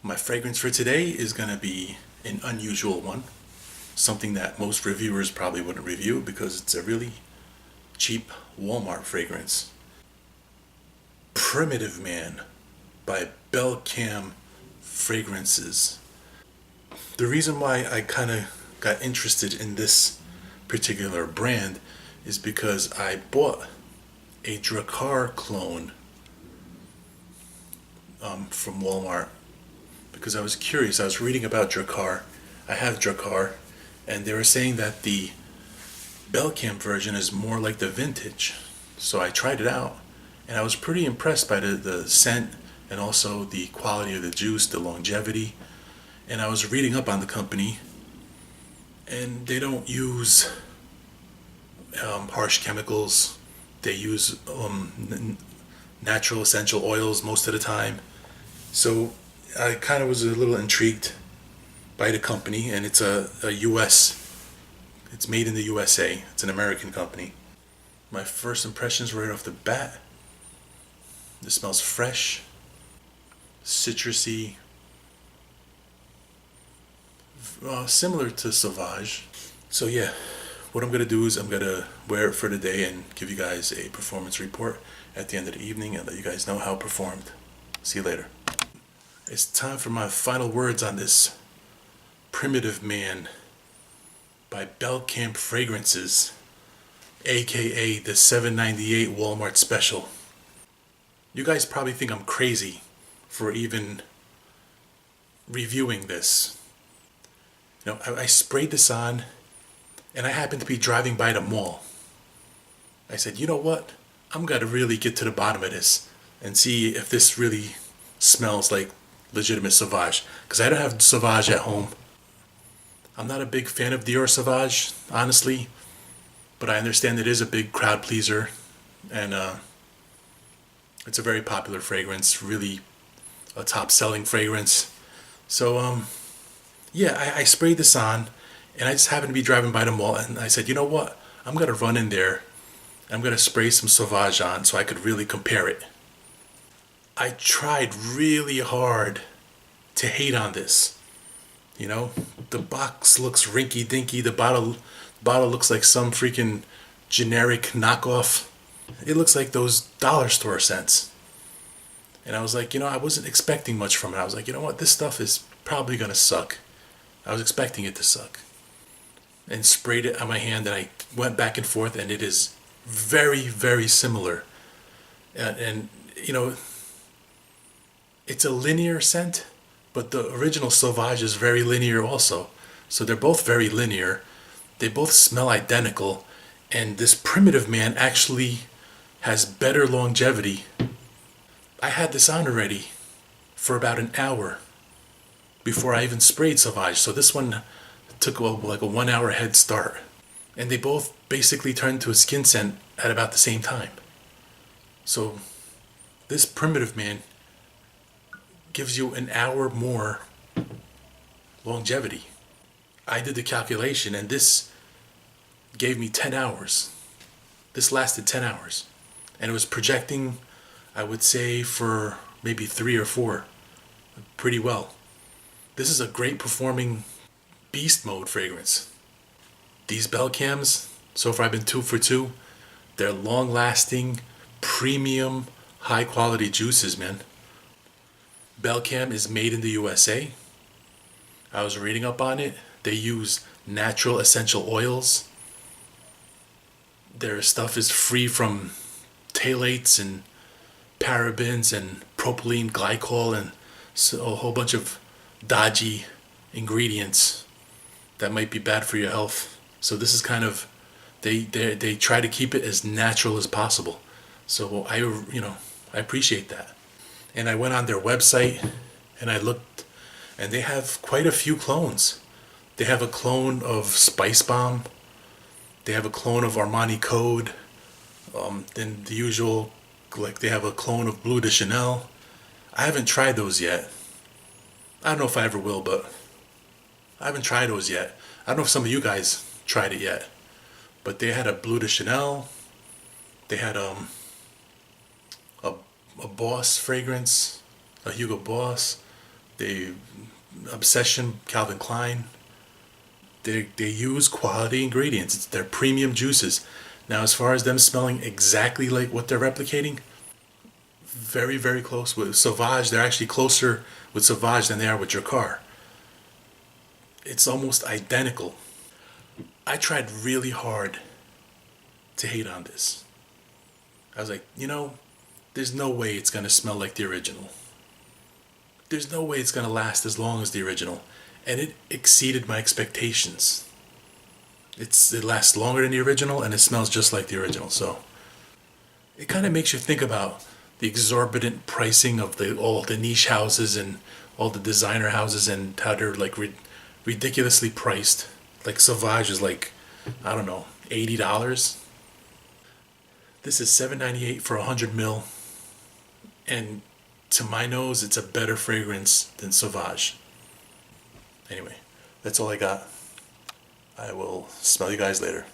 My fragrance for today is going to be an unusual one. Something that most reviewers probably wouldn't review because it's a really cheap Walmart fragrance. Primitive Man by Belcam Fragrances. The reason why I kind of got interested in this particular brand is because I bought a Drakkar clone from Walmart because I was curious. I was reading about Drakkar. I have Drakkar, and they were saying that the Belcam version is more like the vintage. So I tried it out, and I was pretty impressed by the scent and also the quality of the juice, the longevity. And I was reading up on the company, and they don't use harsh chemicals. They use natural essential oils most of the time. So I kind of was a little intrigued by the company, and it's a US. It's made in the USA. It's an American company. My first impressions right off the bat. It smells fresh, citrusy, similar to Sauvage. So yeah, what I'm gonna do is I'm gonna wear it for the day and give you guys a performance report at the end of the evening and let you guys know how it performed. See you later. It's time for my final words on this Primitive Man by Belcamp Fragrances, aka the $7.98 Walmart special. You guys probably think I'm crazy for even reviewing this. You know, I sprayed this on, and I happened to be driving by the mall. I said, you know what? I'm gonna really get to the bottom of this and see if this really smells like legitimate Sauvage. Because I don't have Sauvage at home. I'm not a big fan of Dior Sauvage, honestly, but I understand it is a big crowd pleaser, and it's a very popular fragrance, really a top-selling fragrance. So yeah, I sprayed this on, and I just happened to be driving by the mall, and I said, you know what? I'm gonna run in there. I'm gonna spray some Sauvage on so I could really compare it. I tried really hard to hate on this. You know, the box looks rinky dinky. The bottle looks like some freaking generic knockoff. It looks like those dollar store scents. And I was like, you know, I wasn't expecting much from it. I was like, you know what, this stuff is probably gonna suck. I was expecting it to suck. And sprayed it on my hand, and I went back and forth, and it is very, very similar. And you know, it's a linear scent, but the original Sauvage is very linear also. So they're both very linear. They both smell identical, and this Primitive Man actually has better longevity. I had this on already for about an hour before I even sprayed Sauvage, so this one took like a 1 hour head start. And they both basically turned to a skin scent at about the same time. So this Primitive Man gives you an hour more longevity. I did the calculation, and this gave me 10 hours. This lasted 10 hours. And it was projecting, I would say, for maybe 3 or 4 pretty well. This is a great performing beast mode fragrance. These Belcams, so far I've been 2 for 2. They're long lasting, premium, high quality juices, man. Belcam is made in the USA. I was reading up on it. They use natural essential oils. Their stuff is free from phthalates and parabens and propylene glycol and so a whole bunch of dodgy ingredients that might be bad for your health. So this is kind of, they try to keep it as natural as possible. So I appreciate that. And I went on their website and I looked, and they have quite a few clones. They have a clone of Spice Bomb. They have a clone of Armani Code. Then the usual, like they have a clone of Bleu de Chanel. I haven't tried those yet. I don't know if I ever will, but I haven't tried those yet. I don't know if some of you guys tried it yet. But they had a Bleu de Chanel. They had a Boss fragrance, a Hugo Boss. They Obsession, Calvin Klein. They use quality ingredients. They're premium juices. Now, as far as them smelling exactly like what they're replicating, very, very close. With Sauvage, they're actually closer with Sauvage than they are with your car. It's almost identical. I tried really hard to hate on this. I was like, there's no way it's gonna smell like the original. There's no way it's gonna last as long as the original. And it exceeded my expectations. It lasts longer than the original and it smells just like the original. So it kind of makes you think about the exorbitant pricing of all the niche houses and all the designer houses and how they're like ridiculously priced. Like Sauvage is like, I don't know, $80. This is $7.98 for 100 ml, and to my nose, it's a better fragrance than Sauvage. Anyway, that's all I got. I will smell you guys later.